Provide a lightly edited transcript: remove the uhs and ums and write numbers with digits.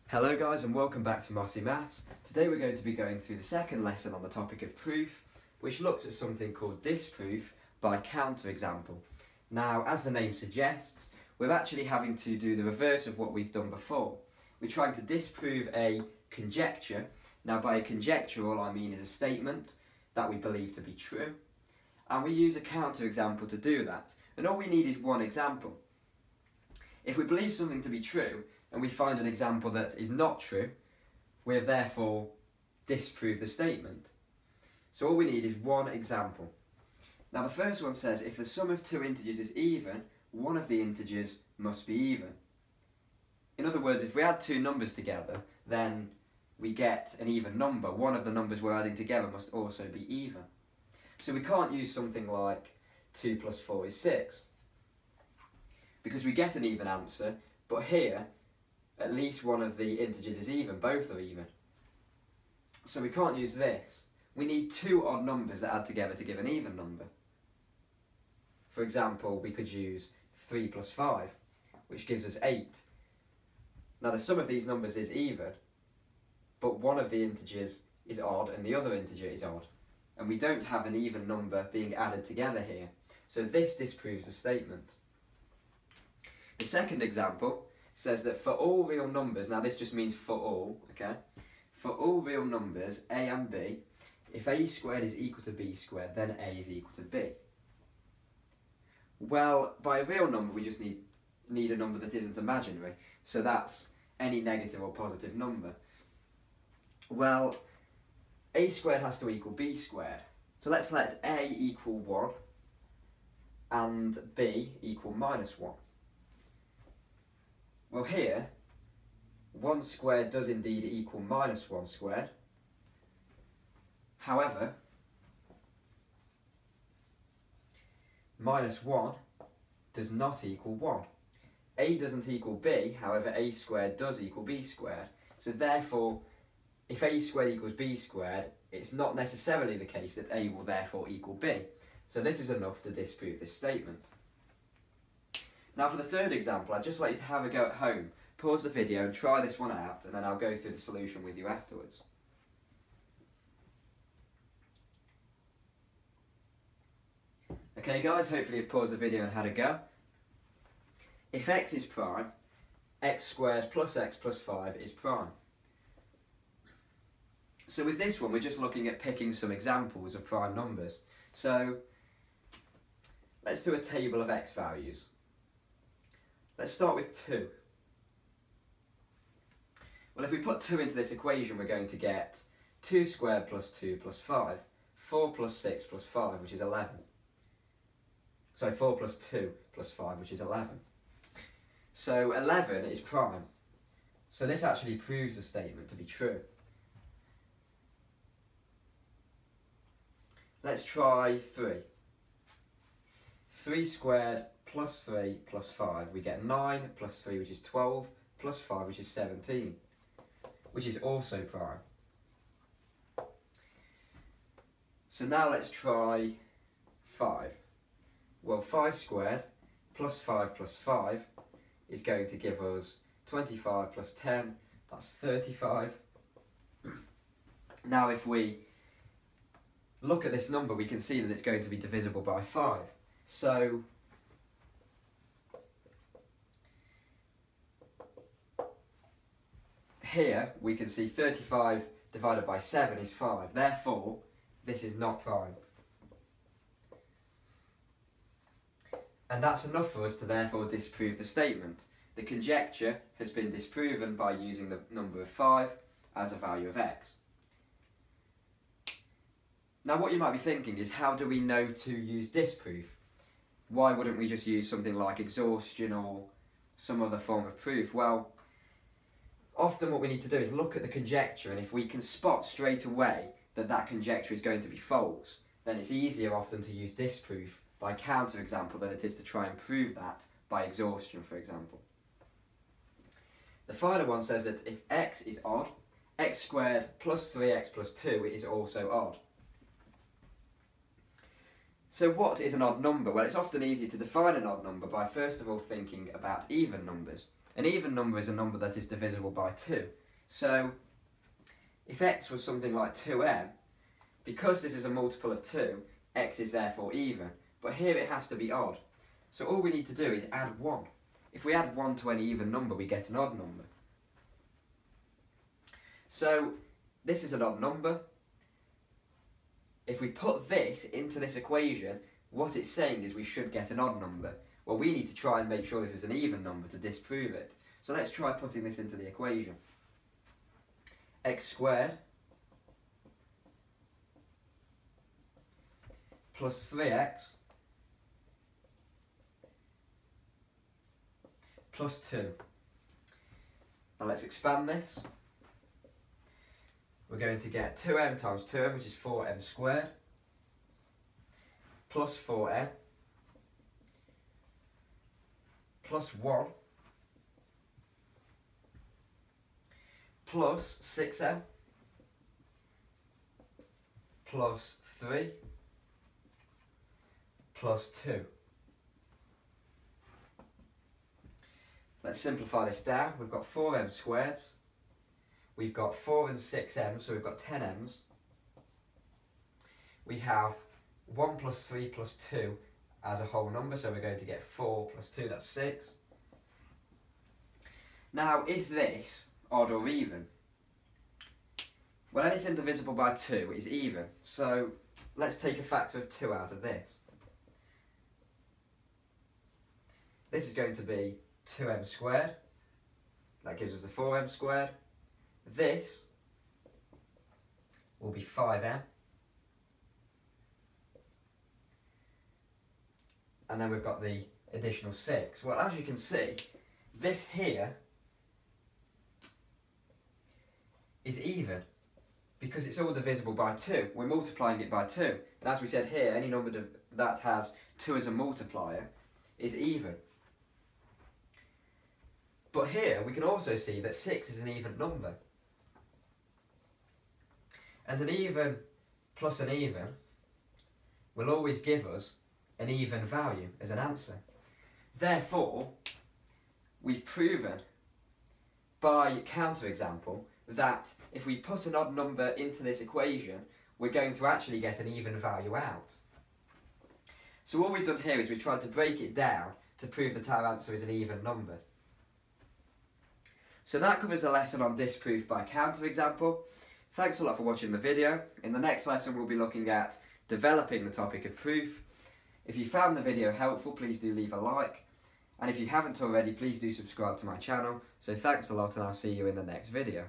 Hello guys and welcome back to Mossy Maths. Today we're going to be going through the second lesson on the topic of proof, which looks at something called disproof by counterexample. Now, as the name suggests, we're actually having to do the reverse of what we've done before. We're trying to disprove a conjecture. Now, by a conjecture, all I mean is a statement that we believe to be true, and we use a counterexample to do that. And all we need is one example. If we believe something to be true, and we find an example that is not true, we have therefore disproved the statement. So all we need is one example. Now the first one says if the sum of two integers is even, one of the integers must be even. In other words, if we add two numbers together, then we get an even number. One of the numbers we're adding together must also be even. So we can't use something like 2 plus 4 is 6, because we get an even answer, but here at least one of the integers is even, both are even. So we can't use this. We need two odd numbers that add together to give an even number. For example, we could use 3 plus 5, which gives us 8. Now the sum of these numbers is even, but one of the integers is odd and the other integer is odd. And we don't have an even number being added together here. So this disproves the statement. The second example says that for all real numbers, now this just means for all, okay? For all real numbers, a and b, if a squared is equal to b squared, then a is equal to b. Well, by a real number, we just need a number that isn't imaginary. So that's any negative or positive number. Well, a squared has to equal b squared. So let's let a equal 1 and b equal minus 1. Well, here, 1 squared does indeed equal minus 1 squared. However, minus 1 does not equal 1. A doesn't equal b, however a squared does equal b squared. So therefore, if a squared equals b squared, it's not necessarily the case that a will therefore equal b. So this is enough to disprove this statement. Now for the third example, I'd just like you to have a go at home, pause the video and try this one out, and then I'll go through the solution with you afterwards. Okay guys, hopefully you've paused the video and had a go. If x is prime, x squared plus x plus 5 is prime. So with this one, we're just looking at picking some examples of prime numbers. So let's do a table of x values. Let's start with 2. Well, if we put 2 into this equation, we're going to get 2 squared plus 2 plus 5, 4 plus 6 plus 5, which is 11. So 4 plus 2 plus 5, which is 11. So 11 is prime. So this actually proves the statement to be true. Let's try 3. 3 squared plus 3 plus 5, we get 9 plus 3, which is 12, plus 5, which is 17, which is also prime. So now let's try 5. Well, 5 squared plus 5 plus 5 is going to give us 25 plus 10, that's 35. Now if we look at this number, we can see that it's going to be divisible by 5. So here we can see 35 divided by 7 is 5. Therefore, this is not prime. And that's enough for us to therefore disprove the statement. The conjecture has been disproven by using the number of 5 as a value of x. Now what you might be thinking is, how do we know to use disproof? Why wouldn't we just use something like exhaustion or some other form of proof? Well, often what we need to do is look at the conjecture, and if we can spot straight away that that conjecture is going to be false, then it's easier often to use disproof by counterexample than it is to try and prove that by exhaustion, for example. The final one says that if x is odd, x squared plus 3x plus 2 is also odd. So what is an odd number? Well, it's often easy to define an odd number by first of all thinking about even numbers. An even number is a number that is divisible by 2. So if x was something like 2m, because this is a multiple of 2, x is therefore even. But here it has to be odd. So all we need to do is add 1. If we add 1 to any even number, we get an odd number. So this is an odd number. If we put this into this equation, what it's saying is we should get an odd number. Well, we need to try and make sure this is an even number to disprove it. So let's try putting this into the equation. X squared plus 3x plus 2. Now let's expand this. We're going to get 2m times 2m, which is 4m squared, plus 4m, plus 1, plus 6m, plus 3, plus 2. Let's simplify this down. We've got 4m squareds. We've got 4 and 6m, so we've got 10 m's. We have 1 plus 3 plus 2 as a whole number, so we're going to get 4 plus 2, that's 6. Now, is this odd or even? Well, anything divisible by 2 is even, so let's take a factor of 2 out of this. This is going to be 2m squared. That gives us the 4m squared. This will be 5m. And then we've got the additional 6. Well, as you can see, this here is even because it's all divisible by 2. We're multiplying it by 2. And as we said here, any number that has 2 as a multiplier is even. But here we can also see that 6 is an even number. And an even plus an even will always give us an even value as an answer. Therefore, we've proven by counterexample that if we put an odd number into this equation, we're going to actually get an even value out. So what we've done here is we've tried to break it down to prove that our answer is an even number. So that covers the lesson on disproof by counterexample. Thanks a lot for watching the video. In the next lesson we'll be looking at developing the topic of proof. If you found the video helpful, please do leave a like. And if you haven't already, please do subscribe to my channel. So thanks a lot and I'll see you in the next video.